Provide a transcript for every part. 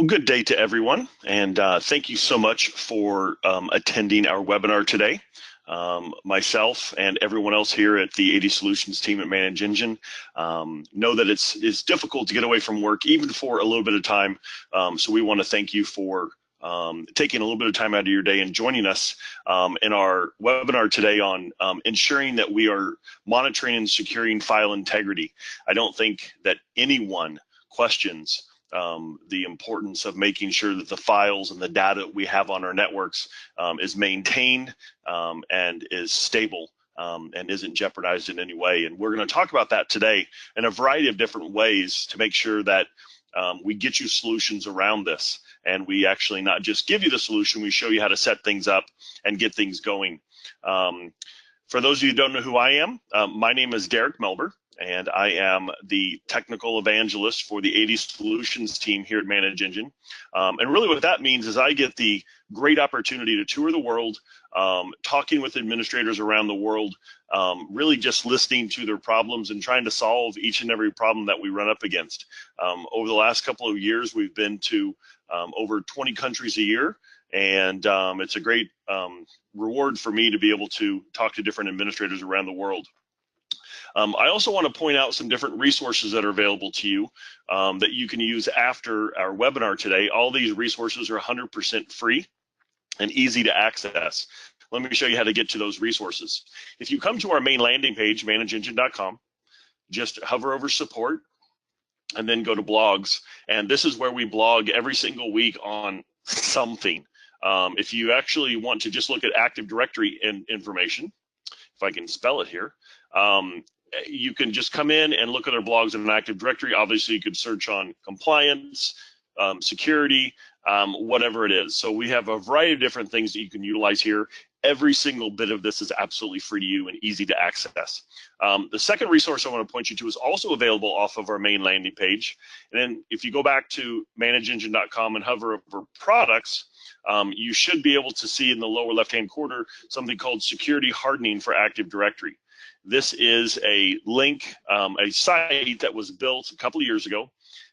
Well, good day to everyone, and thank you so much for attending our webinar today. Myself and everyone else here at the AD Solutions team at Manage Engine know that it's difficult to get away from work even for a little bit of time, so we want to thank you for taking a little bit of time out of your day and joining us in our webinar today on ensuring that we are monitoring and securing file integrity. I don't think that anyone questions the importance of making sure that the files and the data we have on our networks is maintained and is stable and isn't jeopardized in any way. And we're going to talk about that today in a variety of different ways to make sure that we get you solutions around this. And we actually not just give you the solution, we show you how to set things up and get things going. For those of you who don't know who I am, my name is Derek Melber, and I am the technical evangelist for the AD Solutions team here at Manage Engine. And really what that means is I get the great opportunity to tour the world, talking with administrators around the world, really just listening to their problems and trying to solve each and every problem that we run up against. Over the last couple of years, we've been to over 20 countries a year, and it's a great reward for me to be able to talk to different administrators around the world. I also want to point out some different resources that are available to you that you can use after our webinar today. All these resources are 100% free and easy to access. Let me show you how to get to those resources. If you come to our main landing page, manageengine.com, just hover over support and then go to blogs. And this is where we blog every single week on something. If you actually want to just look at Active Directory information, if I can spell it here, you can just come in and look at our blogs in an Active Directory. Obviously, you could search on compliance, security, whatever it is. So we have a variety of different things that you can utilize here. Every single bit of this is absolutely free to you and easy to access. The second resource I want to point you to is also available off of our main landing page. And then if you go back to manageengine.com and hover over products, you should be able to see in the lower left-hand corner something called Security Hardening for Active Directory. This is a link, a site that was built a couple of years ago,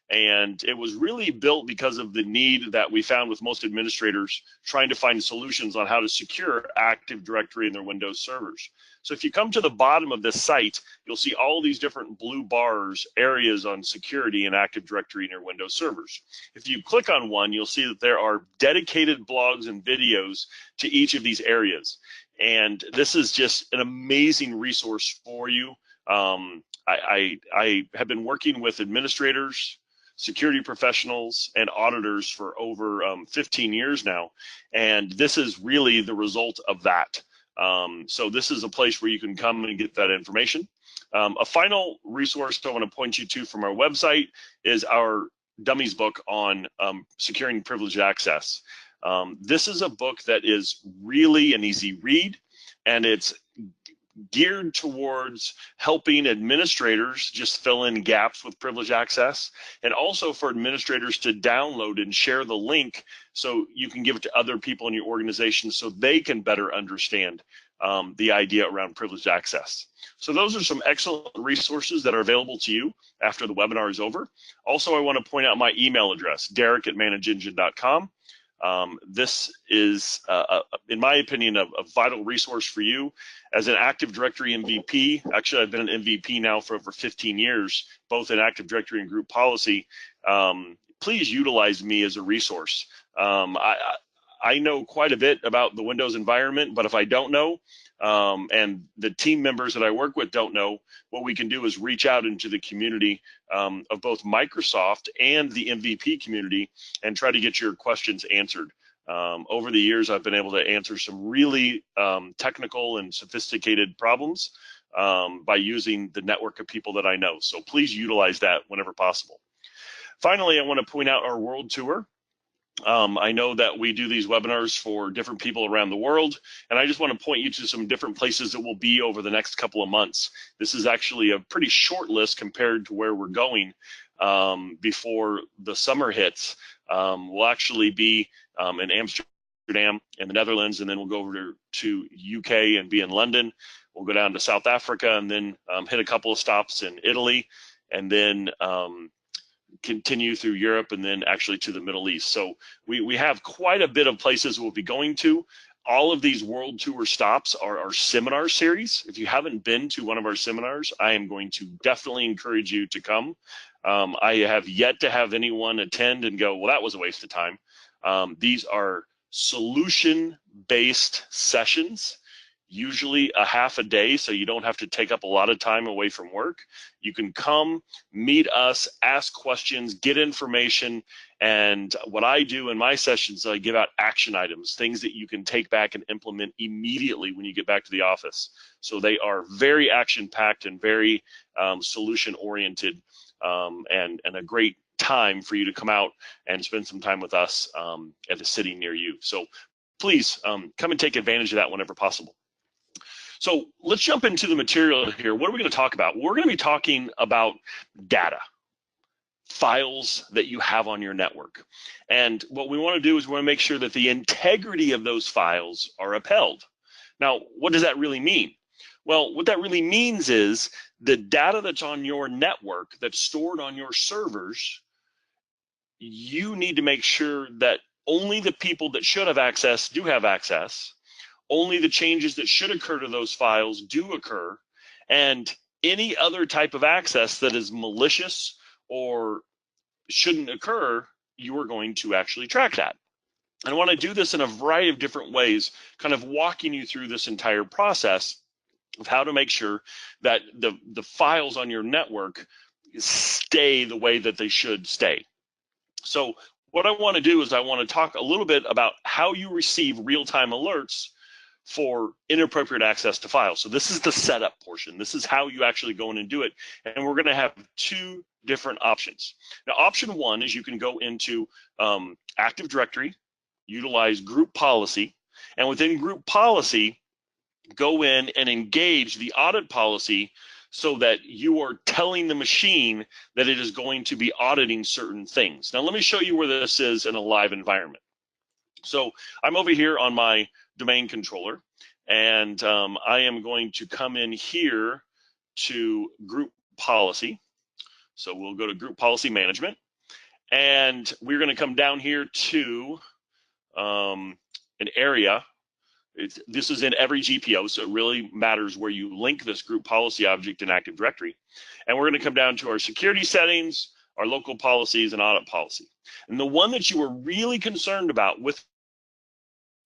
and it was really built because of the need that we found with most administrators trying to find solutions on how to secure Active Directory in their Windows servers. So if you come to the bottom of this site, you'll see all these different blue bars, areas on security and Active Directory in your Windows servers. If you click on one, you'll see that there are dedicated blogs and videos to each of these areas. And this is just an amazing resource for you. I have been working with administrators, security professionals, and auditors for over 15 years now, and this is really the result of that. So this is a place where you can come and get that information. A final resource I want to point you to from our website is our dummies book on securing privileged access. This is a book that is really an easy read, and it's geared towards helping administrators just fill in gaps with privileged access, and also for administrators to download and share the link so you can give it to other people in your organization so they can better understand the idea around privileged access. So those are some excellent resources that are available to you after the webinar is over. Also, I want to point out my email address, derek@manageengine.com. This is, in my opinion, a vital resource for you as an Active Directory MVP. Actually, I've been an MVP now for over 15 years, both in Active Directory and group policy. Please utilize me as a resource. I know quite a bit about the Windows environment, but if I don't know, and the team members that I work with don't know, what we can do is reach out into the community of both Microsoft and the MVP community and try to get your questions answered. Over the years, I've been able to answer some really technical and sophisticated problems by using the network of people that I know. So please utilize that whenever possible. Finally, I want to point out our world tour. I know that we do these webinars for different people around the world, and I just want to point you to some different places that we'll be over the next couple of months. This is actually a pretty short list compared to where we're going before the summer hits. We'll actually be in Amsterdam in the Netherlands, and then we'll go over to UK and be in London. We'll go down to South Africa and then hit a couple of stops in Italy, and then continue through Europe and then actually to the Middle East. So we have quite a bit of places we'll be going to. All of these world tour stops are our seminar series. If you haven't been to one of our seminars, I am going to definitely encourage you to come. I have yet to have anyone attend and go, well, that was a waste of time. These are solution-based sessions, usually a half a day, so you don't have to take up a lot of time away from work. You can come, meet us, ask questions, get information, and what I do in my sessions, I give out action items, things that you can take back and implement immediately when you get back to the office. So they are very action-packed and very solution-oriented, and a great time for you to come out and spend some time with us at a city near you. So please come and take advantage of that whenever possible. So let's jump into the material here. What are we going to talk about? We're going to be talking about data, files that you have on your network. And what we want to do is we want to make sure that the integrity of those files are upheld. Now, what does that really mean? Well, what that really means is the data that's on your network, that's stored on your servers, you need to make sure that only the people that should have access do have access. Only the changes that should occur to those files do occur, and any other type of access that is malicious or shouldn't occur, you are going to actually track that. And I want to do this in a variety of different ways, kind of walking you through this entire process of how to make sure that the files on your network stay the way that they should stay. So what I want to do is I want to talk a little bit about how you receive real-time alerts for inappropriate access to files. So this is the setup portion. This is how you actually go in and do it. And we're going to have two different options. Now, option one is you can go into Active Directory, utilize group policy, and within group policy, go in and engage the audit policy so that you are telling the machine that it is going to be auditing certain things. Now, let me show you where this is in a live environment. So I'm over here on my domain controller, and I am going to come in here to group policy. So we'll go to group policy management, and we're going to come down here to an area. This is in every GPO, so it really matters where you link this group policy object in Active Directory. And we're going to come down to our security settings, our local policies, and audit policy. And the one that you were really concerned about with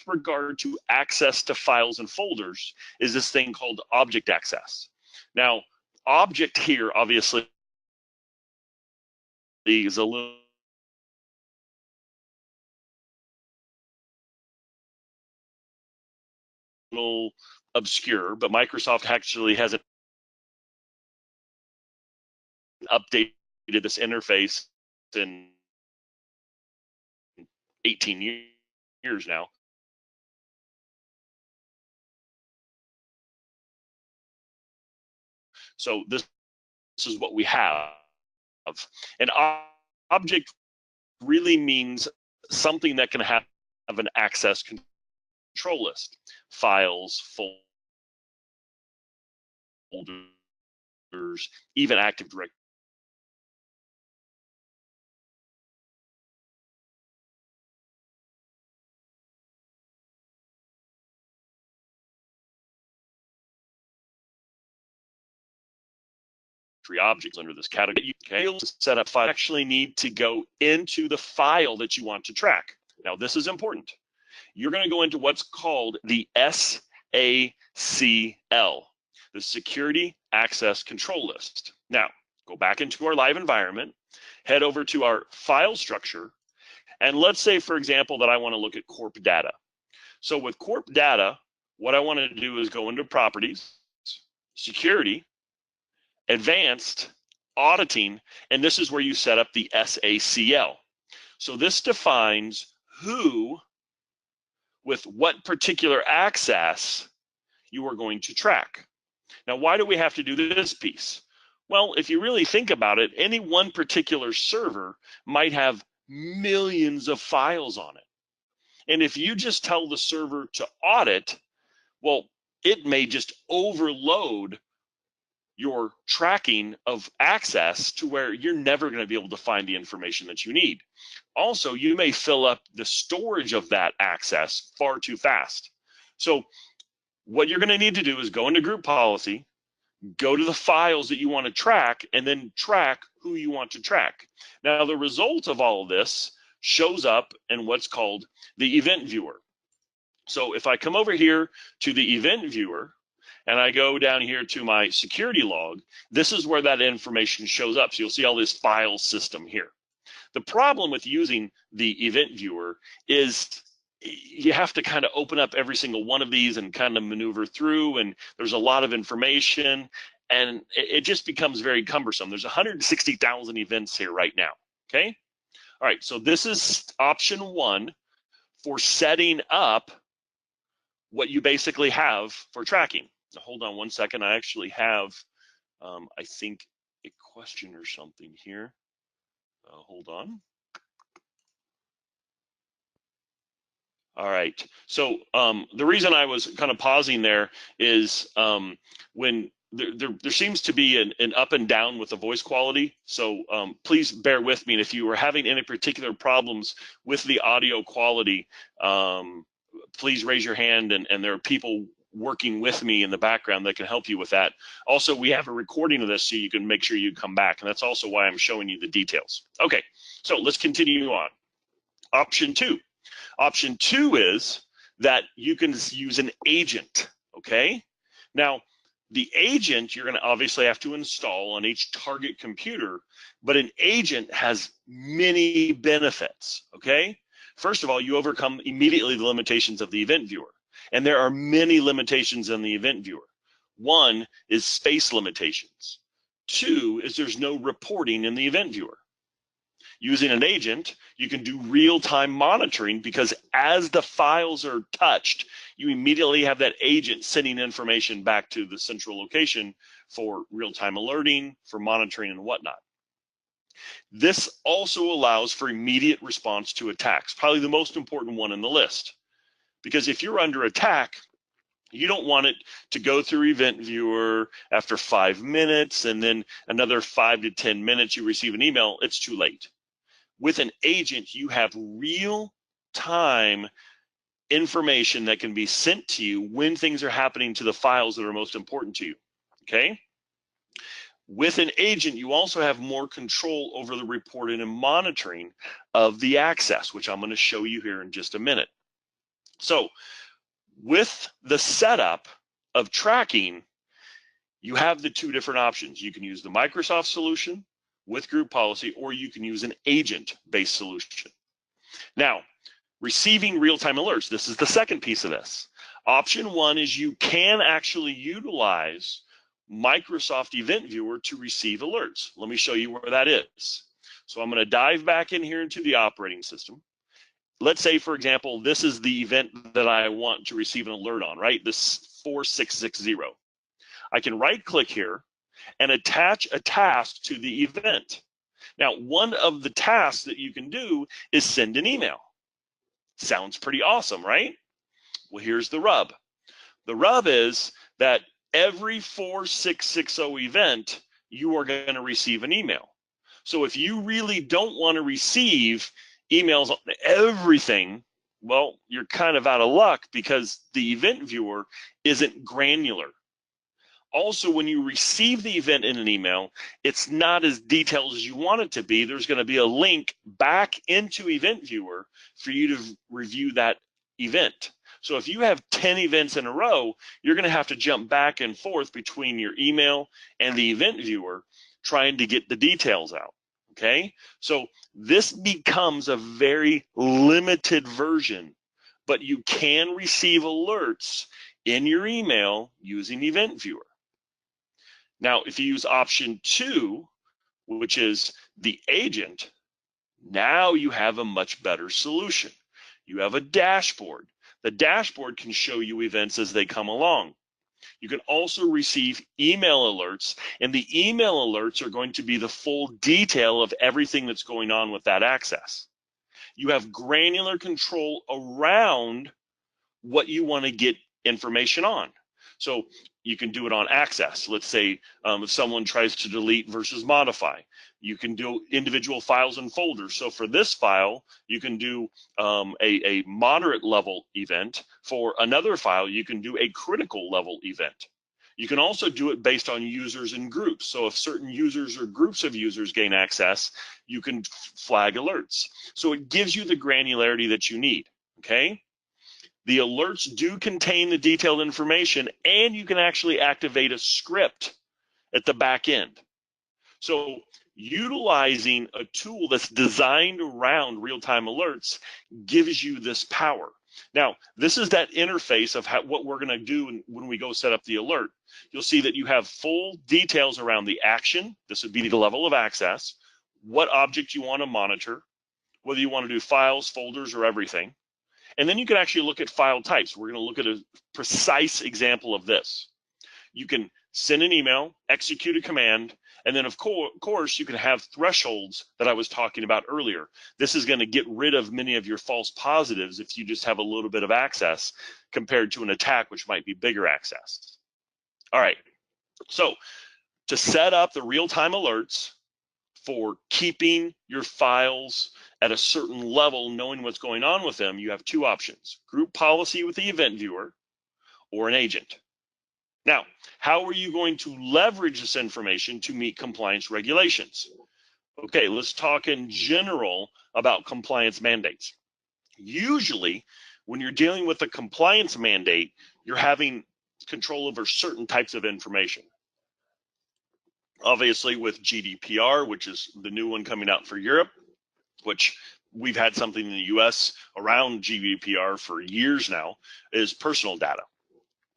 regard to access to files and folders is this thing called object access. Now, object here obviously is a little obscure, but Microsoft actually hasn't updated this interface in 18 years now. So this is what we have. An object really means something that can have an access control list, files, folders, even Active Directory. Objects under this category. You can set up file. You actually need to go into the file that you want to track. Now, this is important. You're going to go into what's called the SACL, the Security Access Control List. Now, go back into our live environment, head over to our file structure, and let's say, for example, that I want to look at corp data. So with corp data, what I want to do is go into properties, security, advanced, auditing, and this is where you set up the SACL. So this defines who, with what particular access, you are going to track. Now, why do we have to do this piece? Well, if you really think about it, any one particular server might have millions of files on it. And if you just tell the server to audit, well, it may just overload your tracking of access to where you're never going to be able to find the information that you need. Also, you may fill up the storage of that access far too fast. So what you're going to need to do is go into group policy, go to the files that you want to track, and then track who you want to track. Now, the result of all of this shows up in what's called the event viewer. So if I come over here to the event viewer, and I go down here to my security log, this is where that information shows up. So you'll see all this file system here. The problem with using the event viewer is you have to kind of open up every single one of these and kind of maneuver through, and there's a lot of information, and it just becomes very cumbersome. There's 160,000 events here right now, okay? All right, so this is option one for setting up what you basically have for tracking. Now, hold on one second. I actually have, I think, a question or something here. Hold on. All right. So the reason I was kind of pausing there is when there seems to be an up and down with the voice quality. So please bear with me. And if you are having any particular problems with the audio quality, please raise your hand, and there are people working with me in the background that can help you with that. Also, we have a recording of this so you can make sure you come back, and that's also why I'm showing you the details. Okay, so let's continue on. Option two. Option two is that you can use an agent, okay? Now, the agent you're going to obviously have to install on each target computer, but an agent has many benefits, okay? First of all, you overcome immediately the limitations of the event viewer. And there are many limitations in the event viewer. One is space limitations. Two is there's no reporting in the event viewer. Using an agent, you can do real-time monitoring because as the files are touched, you immediately have that agent sending information back to the central location for real-time alerting, for monitoring and whatnot. This also allows for immediate response to attacks, probably the most important one in the list. Because if you're under attack, you don't want it to go through Event Viewer after 5 minutes and then another 5 to 10 minutes you receive an email. It's too late. With an agent, you have real-time information that can be sent to you when things are happening to the files that are most important to you, okay? With an agent, you also have more control over the reporting and monitoring of the access, which I'm going to show you here in just a minute. So with the setup of tracking, you have the two different options. You can use the Microsoft solution with group policy, or you can use an agent-based solution. Now, receiving real-time alerts, this is the second piece of this. Option one is you can actually utilize Microsoft Event Viewer to receive alerts. Let me show you where that is. So I'm going to dive back in here into the operating system. Let's say, for example, this is the event that I want to receive an alert on, right? This 4660. I can right-click here and attach a task to the event. Now, one of the tasks that you can do is send an email. Sounds pretty awesome, right? Well, here's the rub. The rub is that every 4660 event, you are going to receive an email. So if you really don't want to receive emails on everything, well, you're kind of out of luck because the event viewer isn't granular. Also, when you receive the event in an email, it's not as detailed as you want it to be. There's going to be a link back into Event Viewer for you to review that event. So if you have 10 events in a row, you're going to have to jump back and forth between your email and the Event Viewer trying to get the details out. Okay, so this becomes a very limited version, but you can receive alerts in your email using Event Viewer. Now, if you use option two, which is the agent, now you have a much better solution. You have a dashboard. The dashboard can show you events as they come along. You can also receive email alerts, and the email alerts are going to be the full detail of everything that's going on with that access. You have granular control around what you want to get information on. So you can do it on access. Let's say if someone tries to delete versus modify, you can do individual files and folders. So for this file, you can do a moderate level event. For another file, you can do a critical level event. You can also do it based on users and groups. So if certain users or groups of users gain access, you can flag alerts. So it gives you the granularity that you need, okay? The alerts do contain the detailed information, and you can actually activate a script at the back end. So utilizing a tool that's designed around real-time alerts gives you this power. Now, this is that interface of what we're going to do when we go set up the alert. You'll see that you have full details around the action. This would be the level of access, what object you want to monitor, whether you want to do files, folders, or everything. And then you can actually look at file types. We're going to look at a precise example of this. You can send an email, execute a command, and then of course you can have thresholds that I was talking about earlier. This is going to get rid of many of your false positives if you just have a little bit of access compared to an attack which might be bigger access. All right, so to set up the real-time alerts for keeping your files at a certain level, knowing what's going on with them, you have two options: group policy with the event viewer or an agent. Now, how are you going to leverage this information to meet compliance regulations? Okay, let's talk in general about compliance mandates. Usually, when you're dealing with a compliance mandate, you're having control over certain types of information. Obviously, with GDPR, which is the new one coming out for Europe, which we've had something in the US around GDPR for years now, is personal data.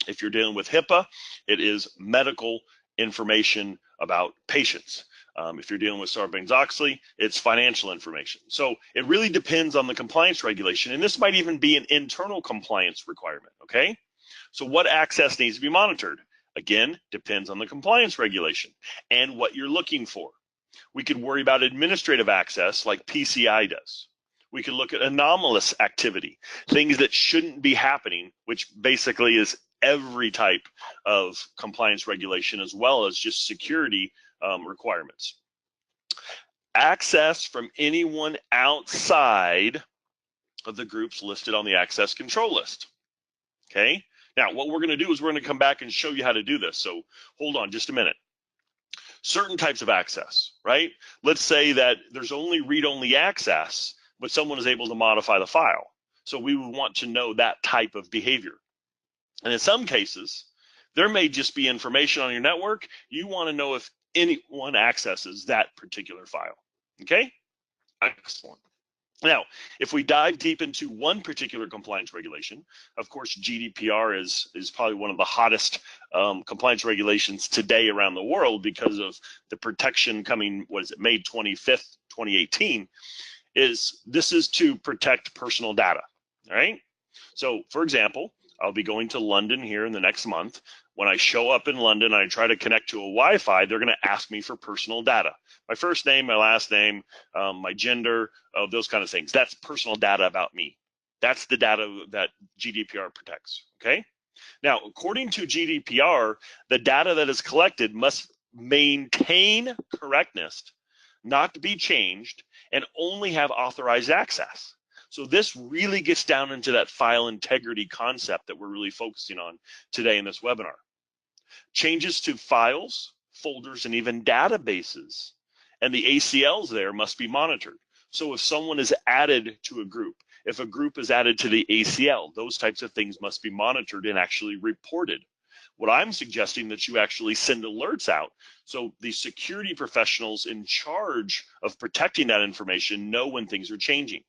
If you're dealing with HIPAA, it is medical information about patients. If you're dealing with Sarbanes-Oxley, it's financial information. So it really depends on the compliance regulation, and this might even be an internal compliance requirement, okay? So what access needs to be monitored? Again, depends on the compliance regulation and what you're looking for. We could worry about administrative access like PCI does. We could look at anomalous activity, things that shouldn't be happening, which basically is every type of compliance regulation as well as just security requirements. Access from anyone outside of the groups listed on the access control list. Okay, now what we're going to do is we're going to come back and show you how to do this. So hold on just a minute. Certain types of access, right? Let's say that there's only read-only access, but someone is able to modify the file. So we would want to know that type of behavior. And in some cases, there may just be information on your network. You want to know if anyone accesses that particular file. Okay? Excellent. Now, if we dive deep into one particular compliance regulation, of course, GDPR is probably one of the hottest compliance regulations today around the world because of the protection coming, what is it, May 25th, 2018, this is to protect personal data, all right? So, for example, I'll be going to London here in the next month. When I show up in London and I try to connect to a Wi-Fi, they're going to ask me for personal data. My first name, my last name, my gender, those kind of things. That's personal data about me. That's the data that GDPR protects, okay? Now, according to GDPR, the data that is collected must maintain correctness, not be changed, and only have authorized access. So this really gets down into that file integrity concept that we're really focusing on today in this webinar. Changes to files, folders, and even databases, and the ACLs there must be monitored. So if someone is added to a group, if a group is added to the ACL, those types of things must be monitored and actually reported. What I'm suggesting that you actually send alerts out so the security professionals in charge of protecting that information know when things are changing.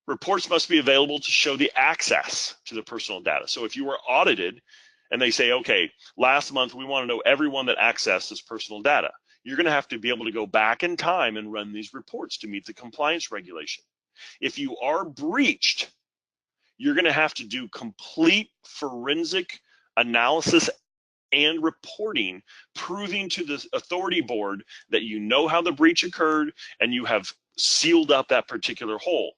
Reports must be available to show the access to the personal data. So if you were audited and they say, okay, last month we want to know everyone that accessed this personal data, you're going to have to be able to go back in time and run these reports to meet the compliance regulation. If you are breached, you're going to have to do complete forensic analysis and reporting, proving to the authority board that you know how the breach occurred and you have sealed up that particular hole.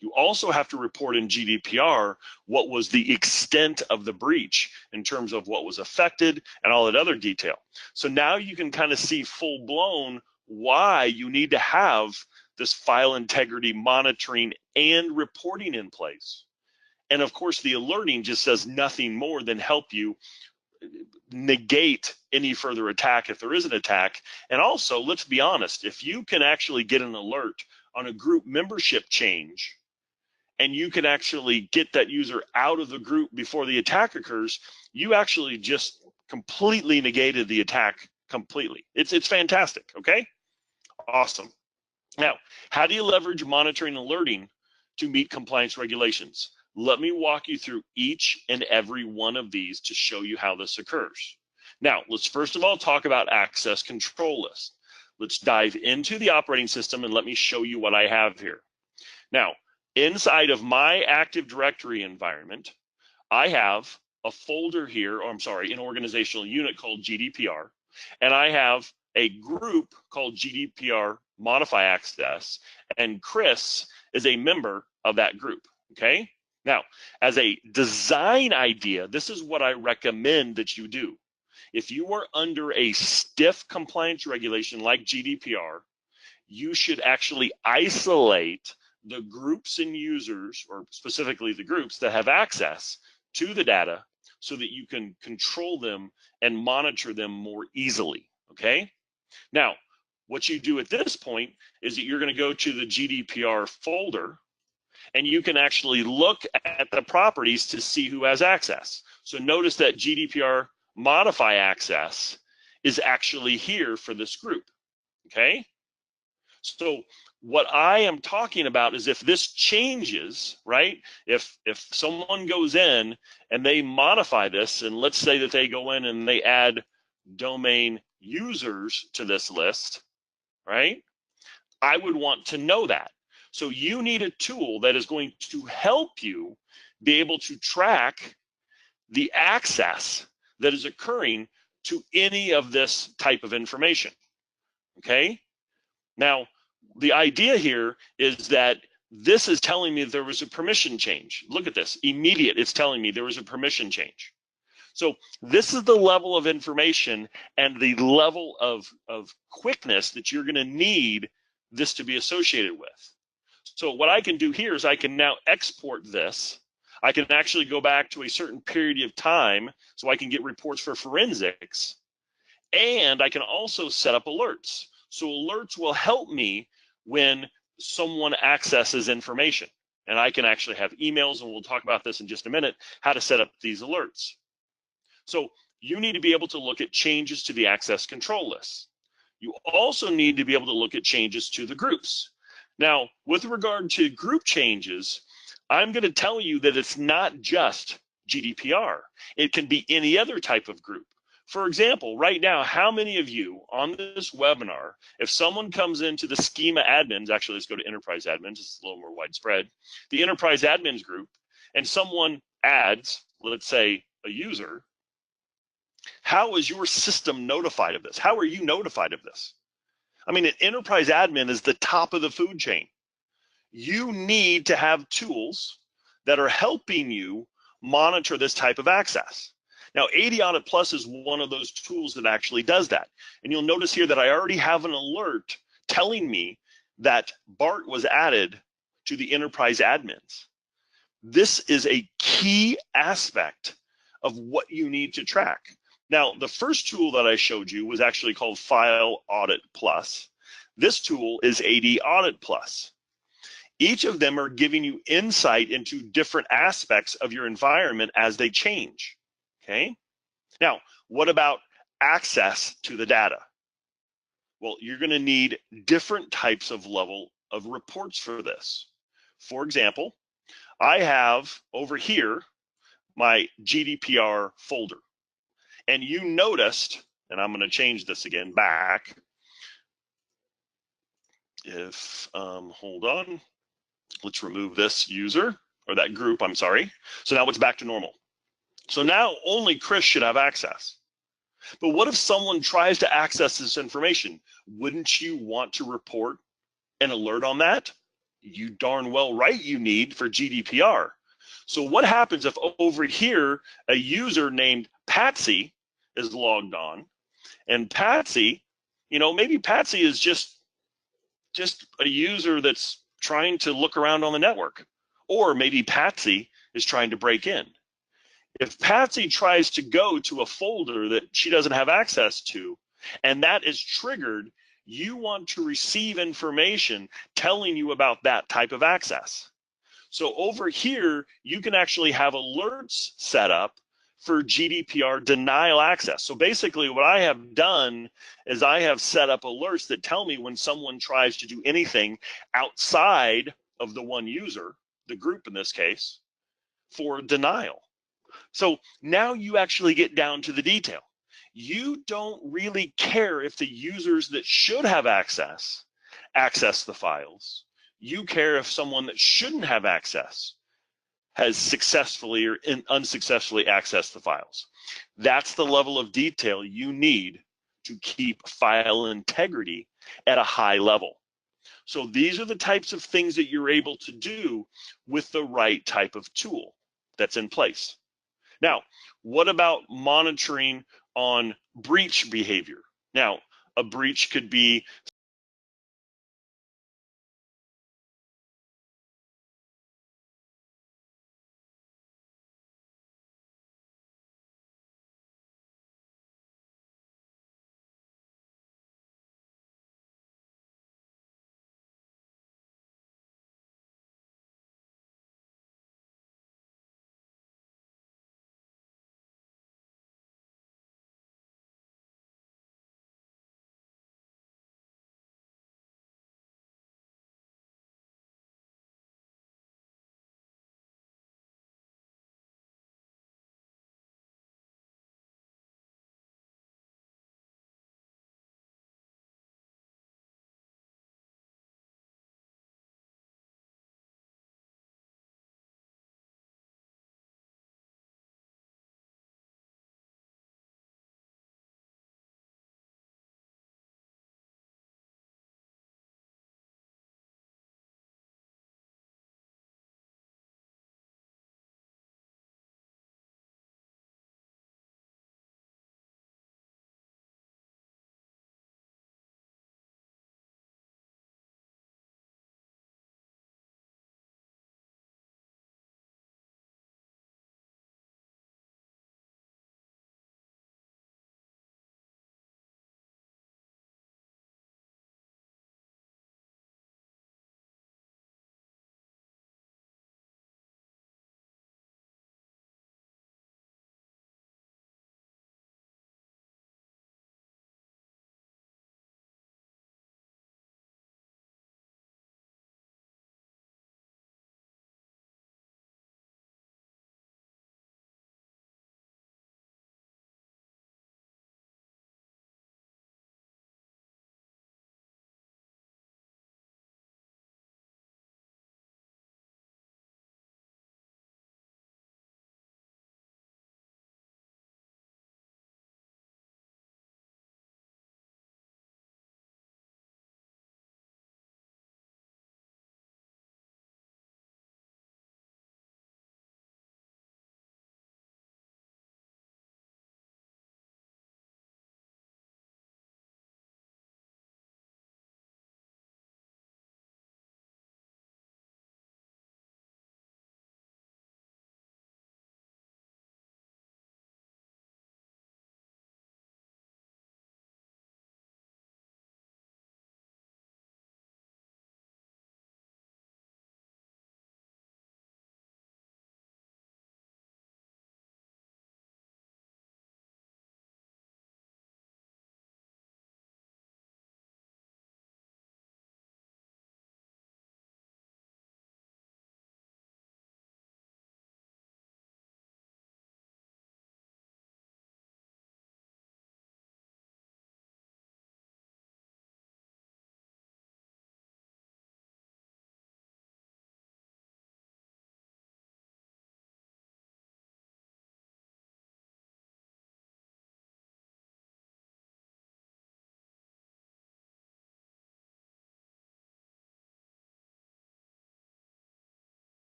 You also have to report in GDPR what was the extent of the breach in terms of what was affected and all that other detail. So now you can kind of see full blown why you need to have this file integrity monitoring and reporting in place. And of course, the alerting just does nothing more than help you negate any further attack if there is an attack. And also, let's be honest, if you can actually get an alert on a group membership change and you can actually get that user out of the group before the attack occurs, you actually just completely negated the attack completely. It's fantastic, okay? Awesome. Now, how do you leverage monitoring and alerting to meet compliance regulations? Let me walk you through each and every one of these to show you how this occurs. Now, let's first of all talk about access control lists. Let's dive into the operating system and let me show you what I have here. Now, inside of my Active Directory environment, I have a folder here, or I'm sorry, an organizational unit called GDPR, and I have a group called GDPR Modify Access, and Chris is a member of that group, okay? Now, as a design idea, this is what I recommend that you do. If you are under a stiff compliance regulation like GDPR, you should actually isolate the groups and users, or specifically the groups that have access to the data so that you can control them and monitor them more easily, okay? Now, what you do at this point is that you're going to go to the GDPR folder and you can actually look at the properties to see who has access. So notice that GDPR modify access is actually here for this group, okay? So what I am talking about is if this changes, right? If someone goes in and they modify this, and let's say that they go in and they add domain users to this list, right? I would want to know that. So you need a tool that is going to help you be able to track the access that is occurring to any of this type of information, okay? Now, the idea here is that this is telling me there was a permission change. Look at this, immediate, it's telling me there was a permission change. So this is the level of information and the level of quickness that you're going to need this to be associated with. So what I can do here is I can now export this. I can actually go back to a certain period of time so I can get reports for forensics. And I can also set up alerts. So alerts will help me when someone accesses information. And I can actually have emails, and we'll talk about this in just a minute, how to set up these alerts. So you need to be able to look at changes to the access control lists. You also need to be able to look at changes to the groups. Now, with regard to group changes, I'm going to tell you that it's not just GDPR. It can be any other type of group. For example, right now, how many of you on this webinar, if someone comes into the schema admins, actually let's go to enterprise admins, it's a little more widespread, the enterprise admins group, and someone adds, let's say, a user, how is your system notified of this? How are you notified of this? I mean, an enterprise admin is the top of the food chain. You need to have tools that are helping you monitor this type of access. Now, AD Audit Plus is one of those tools that actually does that. And you'll notice here that I already have an alert telling me that BART was added to the enterprise admins. This is a key aspect of what you need to track. Now, the first tool that I showed you was actually called File Audit Plus. This tool is AD Audit Plus. Each of them are giving you insight into different aspects of your environment as they change, okay? Now, what about access to the data? Well, you're gonna need different types of level of reports for this. For example, I have over here my GDPR folder. And you noticed, and I'm going to change this again back. If, hold on, let's remove this user, or that group, I'm sorry. So now it's back to normal. So now only Chris should have access. But what if someone tries to access this information? Wouldn't you want to report an alert on that? You darn well right you need for GDPR. So what happens if over here a user named Patsy is logged on, and Patsy, maybe Patsy is just a user that's trying to look around on the network, or maybe Patsy is trying to break in. If Patsy tries to go to a folder that she doesn't have access to, and that is triggered, you want to receive information telling you about that type of access. So over here, you can actually have alerts set up for GDPR denial access. So basically what I have done is I have set up alerts that tell me when someone tries to do anything outside of the one user, the group in this case, for denial. So now you actually get down to the detail. You don't really care if the users that should have access the files. You care if someone that shouldn't have access has successfully or unsuccessfully accessed the files. That's the level of detail you need to keep file integrity at a high level. So these are the types of things that you're able to do with the right type of tool that's in place. Now, what about monitoring on breach behavior? Now, a breach could be